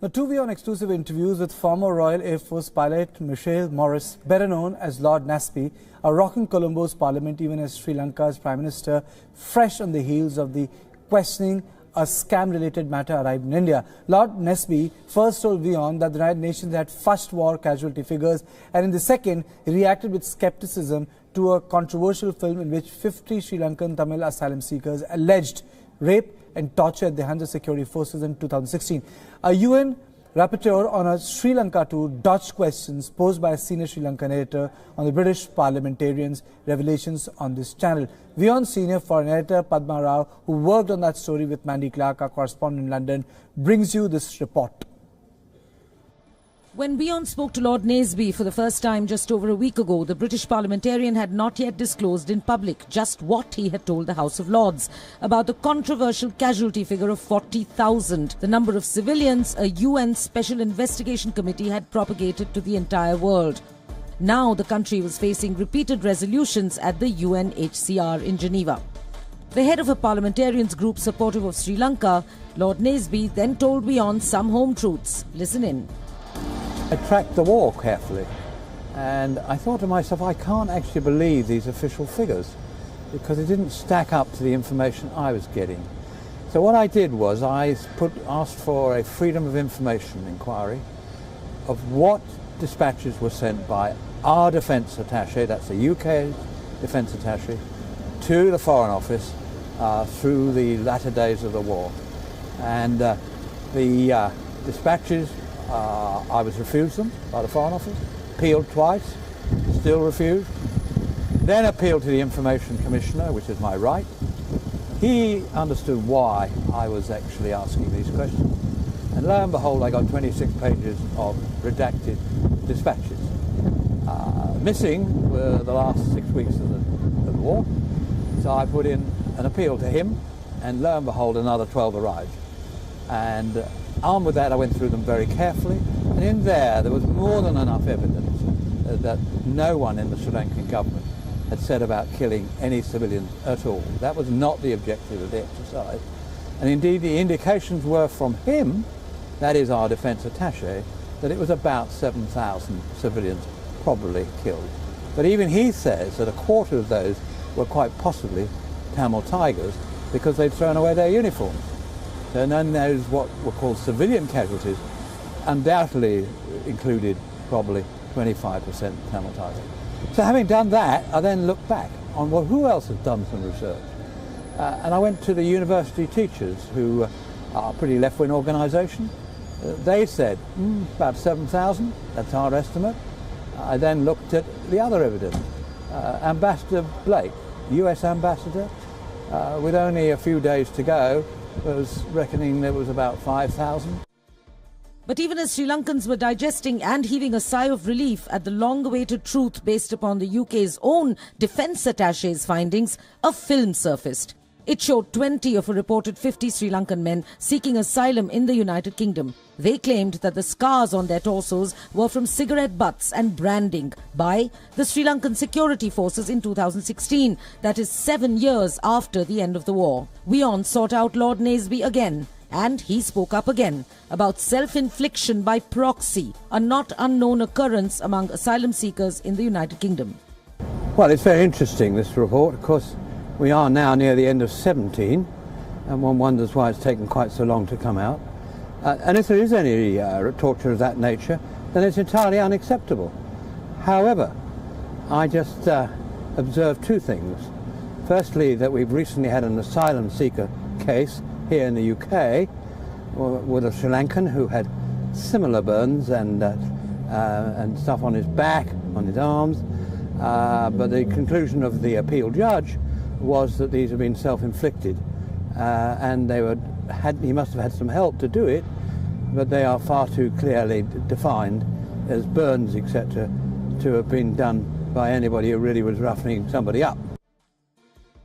The two Wion Exclusive interviews with former Royal Air Force pilot Michelle Morris, better known as Lord Naseby, are rocking Colombo's parliament even as Sri Lanka's Prime Minister, fresh on the heels of the questioning a scam-related matter, arrived in India. Lord Naseby first told Wion that the United Nations had fudged war casualty figures, and in the second, he reacted with skepticism to a controversial film in which 50 Sri Lankan Tamil asylum seekers alleged rape and torture at the hands of security forces in 2016. A UN rapporteur on a Sri Lanka tour dodged questions posed by a senior Sri Lankan editor on the British parliamentarians' revelations on this channel. Wion senior foreign editor Padma Rao, who worked on that story with Mandy Clark, our correspondent in London, brings you this report. When Wion spoke to Lord Naseby for the first time just over a week ago, the British parliamentarian had not yet disclosed in public just what he had told the House of Lords about the controversial casualty figure of 40,000, the number of civilians a UN Special Investigation Committee had propagated to the entire world. Now the country was facing repeated resolutions at the UNHCR in Geneva. The head of a parliamentarians group supportive of Sri Lanka, Lord Naseby, then told Wion some home truths. Listen in. I tracked the war carefully, and I thought to myself, I can't actually believe these official figures because it didn't stack up to the information I was getting. So what I did was I asked for a freedom of information inquiry of what dispatches were sent by our defence attaché, that's the UK defence attaché, to the Foreign Office through the latter days of the war. And the dispatches, I was refused them by the Foreign Office, appealed twice, still refused, then appealed to the Information Commissioner, which is my right. He understood why I was actually asking these questions, and lo and behold I got 26 pages of redacted dispatches. Missing were the last 6 weeks of the war, so I put in an appeal to him, and lo and behold another 12 arrived. And armed with that, I went through them very carefully, and in there was more than enough evidence that no one in the Sri Lankan government had said about killing any civilians at all. That was not the objective of the exercise. And indeed the indications were from him, that is our defence attaché, that it was about 7,000 civilians probably killed. But even he says that a quarter of those were quite possibly Tamil Tigers because they'd thrown away their uniforms. So none knows what were called civilian casualties, undoubtedly included probably 25% Tamil Tigers. So having done that, I then looked back on, well, who else has done some research? And I went to the university teachers, who are a pretty left-wing organisation. They said, about 7,000, that's our estimate. I then looked at the other evidence. Ambassador Blake, US ambassador, with only a few days to go, was reckoning there was about 5,000. But even as Sri Lankans were digesting and heaving a sigh of relief at the long-awaited truth based upon the UK's own defence attaché's findings, a film surfaced. It showed 20 of a reported 50 Sri Lankan men seeking asylum in the United Kingdom. They claimed that the scars on their torsos were from cigarette butts and branding by the Sri Lankan security forces in 2016, that is 7 years after the end of the war. Wion sought out Lord Naseby again, and he spoke up again about self-infliction by proxy, a not unknown occurrence among asylum seekers in the United Kingdom. Well, it's very interesting, this report. Of course, we are now near the end of 17, and one wonders why it's taken quite so long to come out. And if there is any torture of that nature, then it's entirely unacceptable. However, I just observed two things. Firstly, that we've recently had an asylum seeker case here in the UK with a Sri Lankan who had similar burns and stuff on his back, on his arms, but the conclusion of the appeal judge was that these had been self-inflicted, and he must have had some help to do it, but they are far too clearly defined as burns, etc., to have been done by anybody who really was roughening somebody up.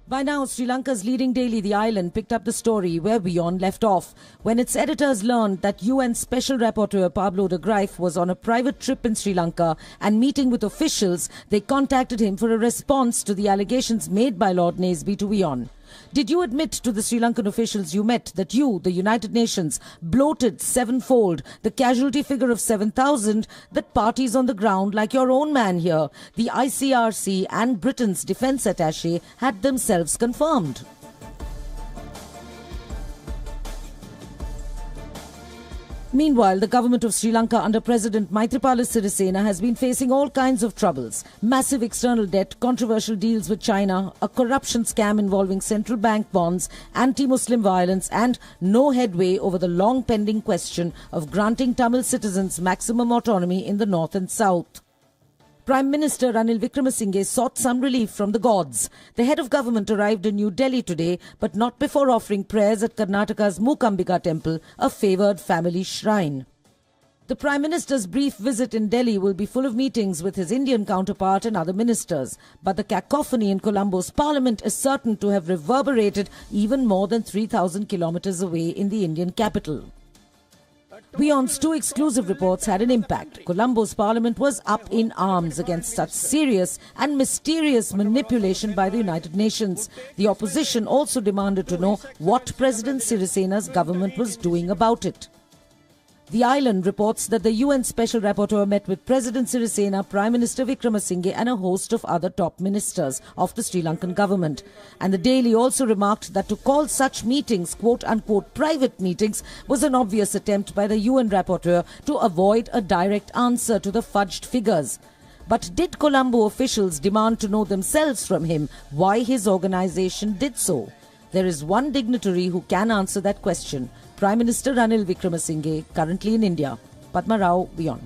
By now, Sri Lanka's leading daily The Island picked up the story where Wion left off, when its editors learned that UN Special Rapporteur Pablo de Greiff was on a private trip in Sri Lanka and meeting with officials. They contacted him for a response to the allegations made by Lord Naseby to Wion. Did you admit to the Sri Lankan officials you met that you, the United Nations, bloated sevenfold the casualty figure of 7,000 that parties on the ground like your own man here, the ICRC and Britain's defence attaché, had themselves confirmed? Meanwhile, the government of Sri Lanka under President Maithripala Sirisena has been facing all kinds of troubles. Massive external debt, controversial deals with China, a corruption scam involving central bank bonds, anti-Muslim violence and no headway over the long-pending question of granting Tamil citizens maximum autonomy in the north and south. Prime Minister Ranil Wickremesinghe sought some relief from the gods. The head of government arrived in New Delhi today, but not before offering prayers at Karnataka's Mookambika temple, a favoured family shrine. The Prime Minister's brief visit in Delhi will be full of meetings with his Indian counterpart and other ministers. But the cacophony in Colombo's parliament is certain to have reverberated even more than 3,000 kilometres away in the Indian capital. Wion's 2 exclusive reports had an impact. Colombo's parliament was up in arms against such serious and mysterious manipulation by the United Nations. The opposition also demanded to know what President Sirisena's government was doing about it. The Island reports that the UN Special Rapporteur met with President Sirisena, Prime Minister Wickremesinghe and a host of other top ministers of the Sri Lankan government. And the Daily also remarked that to call such meetings quote-unquote private meetings was an obvious attempt by the UN Rapporteur to avoid a direct answer to the fudged figures. But did Colombo officials demand to know themselves from him why his organisation did so? There is one dignitary who can answer that question. Prime Minister Ranil Wickremesinghe, currently in India. Padma Rao, Wion.